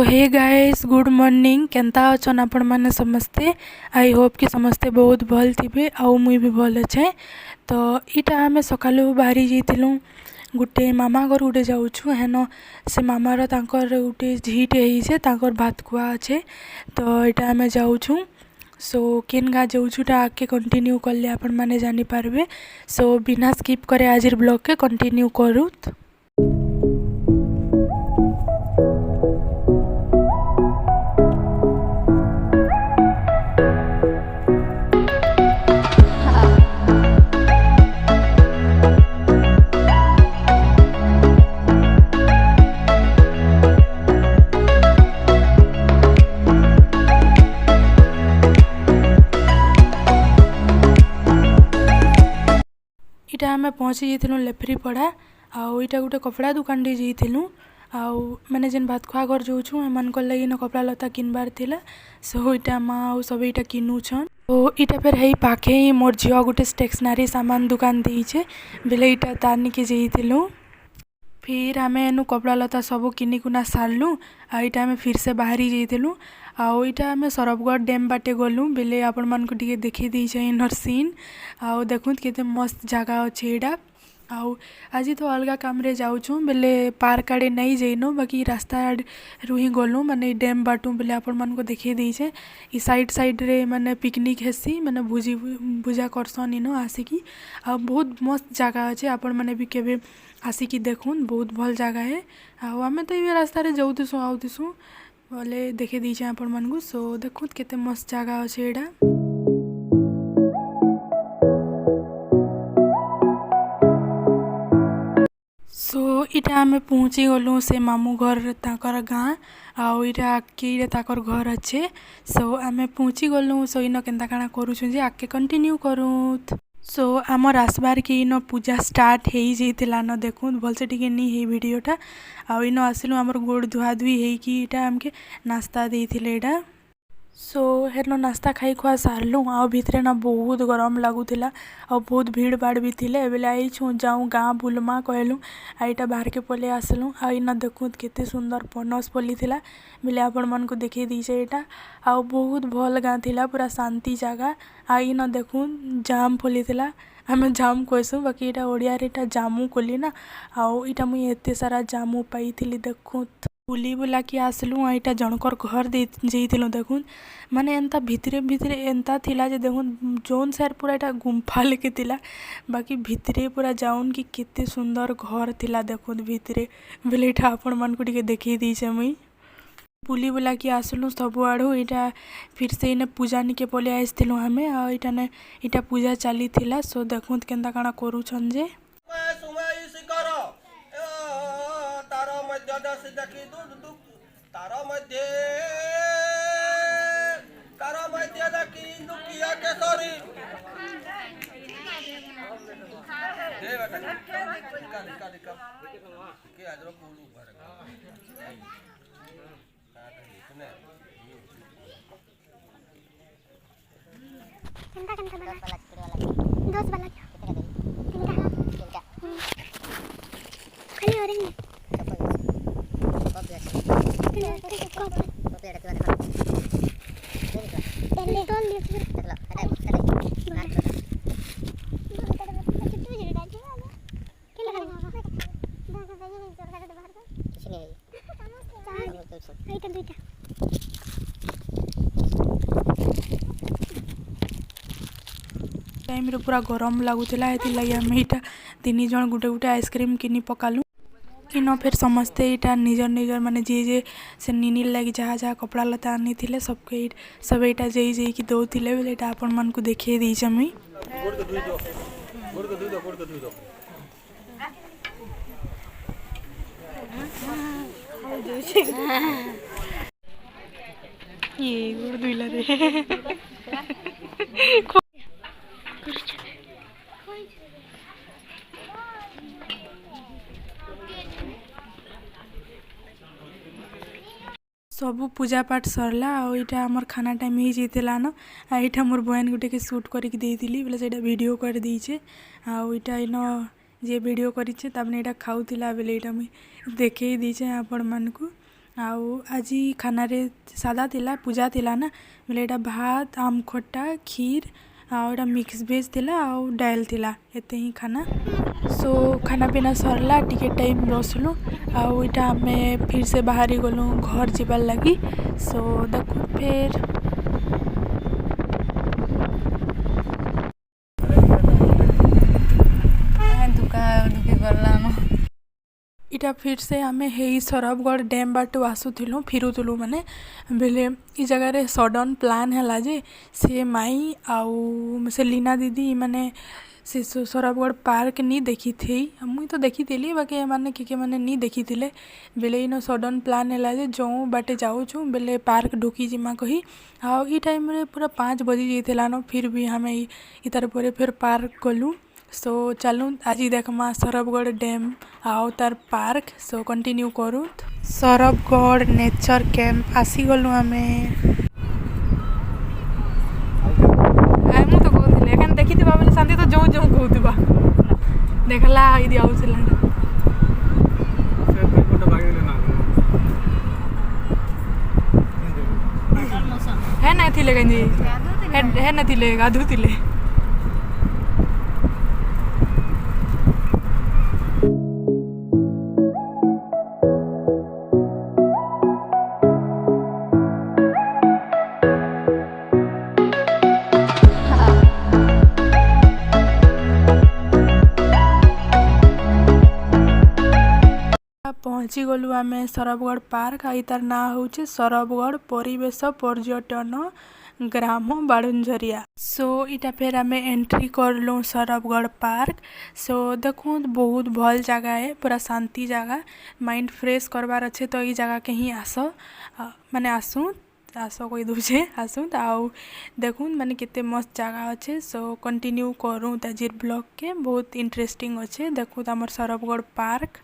हे guys good morning केंता अछन आपण माने समस्ते। आई होप कि समस्ते बहुत भल थिबे आउ मुई भी भल अच्छे। तो इटा हमें सकालू बाहरी जाइलु गोटे मामा घर गोटे जाऊँ हेन से मामार तांकर गोटे झीटे होइछे तांकर भात खुआ अच्छे। तो इटा हमें जाऊँ सो केन गाँ जाऊँटा आगे कंटिन्यू कले आपण माने जानी पारबे। सो बिना स्किप करे आज ब्लॉग के कंटिन्यू करूँ। इटा आम पहुँची जाइलु लेफ्रीपड़ा आउ इटा गोटे कपड़ा दुकान जाइलु आउ मैंने जेन भात खुआ घर जाऊँ एमान लगी न कपड़ा लता किनबार थिला। सो इटा माँ आउ सब इटा किनुछन। तो इटा फिर है पाखे ही मोर झियो गोटे स्टेशनरी सामान दुकान देइछे बेले इटा तार के जाइलु। फिर आम एनु कपड़ा लता सब किनिकुना सारलु आ इटा आम फिर से बाहरी जाइलु आउ इटा आम सरबगढ़ डैम बाटे गलु बेले आपण मानकु टिके देखि देइछे इनर सीन आउ देखुन केते मस्त जगह अच्छे इटा। आउ आज तो अलग काम रे जाऊँ बेले पार्क आड़े नहीं जाइनो बाकी रास्ता आड़ रु ही गलु माने डैम बाटू बेले आपण मानकु देखि देइछे। ई साइड रे माने पिकनिक हेसी माने भुजी भुजा करसन इनो आसिकी आ बहुत मस्त जगह अच्छे आपण माने भी केबे आसिकी देखुन बहुत भल जगह है। आउ आमे तो ये रास्ता रे जाउतिसु आउतिसु बोले देखि देइछे आपण मानकु। सो देखुत केते मस्त जगह अच्छे एडा। सो इटा आमे पहुँची गलु से मामू घर ताकर गाँ आउ इटा आके ताकर घर अच्छे। सो आमे पहुँची गलु सो इन केन्ता काଣା करूछु जे आके कंटिन्यू करूत। सो आमर आसबार के इन पूजा स्टार्ट हो जाइला न देखुन भलसे टिके नी हे वीडियोटा आउ इन आसिलु आमर गोड़ धुआ धुई हेकी इटा आमके नाश्ता देइथिले एडा। सो हेन नाश्ता खाई खुआ सारलु आ भितरे ना बहुत गरम लगुला और बहुत भीड़ भाड़ भी थिले बेले आई जाऊँ गाँ बुलमा कहलु आईटा बाहर के पले आसलु आ इन देखुत केते सुंदर पनस फली थिला बेले आपण मानकु देखि दीचे एटा आ बहुत भल गाँ थिला पूरा शांति जगह आ इन देखुन जाम फली थिला आमे जाम कहसु बाकी एटा ओडिया रे एटा जामु कोली ना आउ इटा मुई एते सारा जामु पाइथिली देखुत बुली बुला कि आसलु आ इटा जनकर घर दे जाइलु देखुन माने एंता भितरे भितरे एंता थिला जे देखुन जोन सार पूरा एटा गुम्फा लेके थिला बाकी भितरे पूरा जाउन कि केते सुंदर घर थिला देखुन भितरे बेले इटा आपण मानकु टिके देखि दीचे मुई बुली बुला कि आसलु सब आड़ू इटा फिर से इने पूजा निके पले आइसथिलु हमें आ इटा ने इटा पूजा चली थिला। सो देखुन केन्ता काଣା करूछन जे दस वाला तीनटा खाली ऑरेंज टाइम रे पूरा गरम लगुला लगी आम इटा तीन जन गुटे गुटे आइसक्रीम किनी पकालु इन फिर समस्ते इटा निजर निजर माने जे से निनी लगी जहाँ जहाँ कपड़ा लता आनी थिले सबके सब इटा जे कि दौले बेले इटा आपण मानकु देखिए दीचे मुई ये गोड़ दुइला रे सबू पूजा पाठ सरला आ इटा हमर खाना टाइम ही जाइला न आ इटा मोर बहन गुटे के शूट करके देइथिली बोले सेटा वीडियो कर दीचे आ इटा इन जे वीडियो करिछे तबने एटा खाउतिला बेले एटा मुई देखै दीचे आपण मानकु आउ आज खाना रे सादा थिला पूजा थिला ना बोले एटा भात आम खट्टा खीर आउ एटा मिक्स भेज थिला आउ डाल थिला एते ही खाना। सो खाना पीना सरला टिके टाइम बसलु आउ इटा हमें फिर से बाहरी गलु घर जीवार लगी। सो देखो फिर इटा फिर से आमे हेई सरबगढ़ डैम बाटू आसुथिलु फिरुथिलु माने बेले ई जगह रे सडन प्लान हैला जे से माई आउ से लीना दीदी माने से सरबगढ़ पार्क नी देखी थी मुई तो देखी थिली बाकी माने के माने नी देखी थिले बेले इनो सडन प्लान हैला जे जो बाटे जाऊछु बेले पार्क ढुकी जिमा कही आउ ई टाइम रे पूरा 5 बजी जैथिला न फिर भी हमें इतार परे फिर पार्क गलु। सो चलू आज देखमा सरबगढ़ डैम आउ तार पार्क। सो कंटिन्यू करू सरबगढ़ नेचर कैंप आसी गलु आमे मु तो कहूଥିଲି एखन देखिथिबा बेले शांति तो जो जो कहूथिबा देखला इदी आउछला है ना थिले गंजी है ना थिले गाधु थिले पहुँची गलु आमे सरबगढ़ पार्क आई तार ना होचे सरबगढ़ परिवेश पर्यटन ग्राम बाड़ुंझरिया। सो इटा फिर आमे एंट्री करलु सरबगढ़ पार्क। सो देखो बहुत भल जगह है पूरा शांति जगह माइंड फ्रेश करवार अच्छे तो ई जगह के ही आस माने आसू आस कही दूचे आसू आउ देखून माने केते मस्त जगह अच्छे। सो कंटिन्यू करूँ ताजिर ब्लॉग के बहुत इंटरेस्टिंग अच्छे देखो आमर सरबगढ़ पार्क।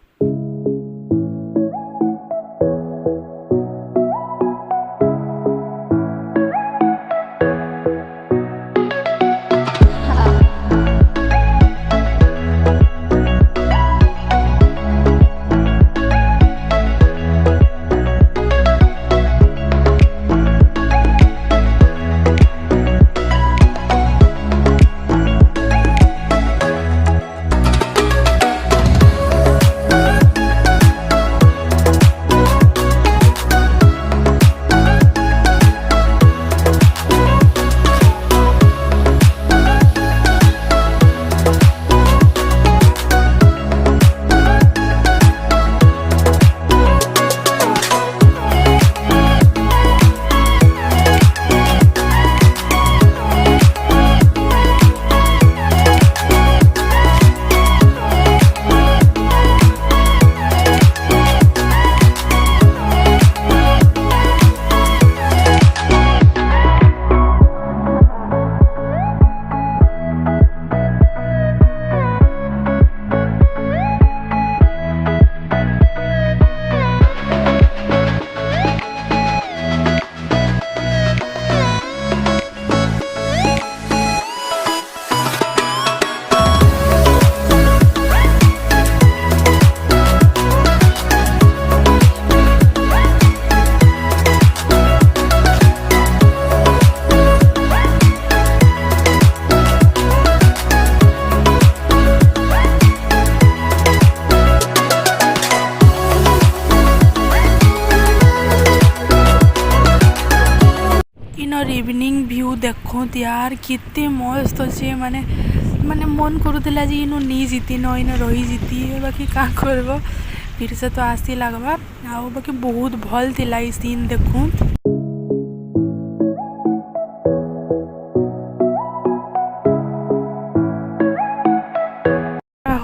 इवनिंग व्यू देखो यार कितने मस्त अच्छे माने माने मन करूला जे इनो नहीं जीती न इन रही जीती बाकी का करब फिर से तो आसी लगवा आउ बाकी बहुत भल थिला ई सीन देखूँ।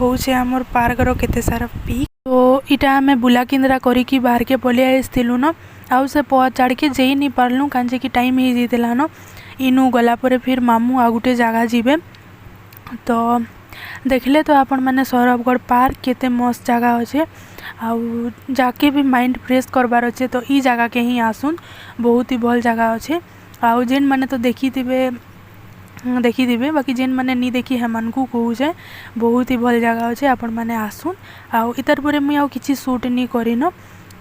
होचे हमर पार्क रो केते सारा पीक तो इटा हमें बुला केन्द्रा करिकी बाहर के पलि आइलु न आउ से चढ़ के जाई नहीं पारलु कांजे कि टाइम ही जाइला न इनु गला परे फिर मामू आ गुटे जगह जीवे तो देखले तो आपण माने सरबगढ़ पार्क केते मस्त जगह अच्छे आउ जाके भी माइंड फ्रेश करबार अच्छे तो ई जगह के ही आसुन बहुत ही भल जगह अच्छे आउ जेन माने तो देखिथिबे बाकी जेन माने नहीं देखी हेमान को कहूचे बहुत ही भल जगह अच्छे आपण माने आसुन आउ इतार परे मुई आउ किछि शूट नहीं करिन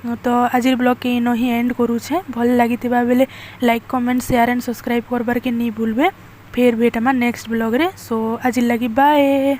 तो आज ब्लॉग के इन ही एंड करूछे। भल लगी बेले like comment share and subscribe करबार के नहीं भूलबे। फिर भेटमा नेक्स्ट ब्लॉग रे। सो आज लगी बाय।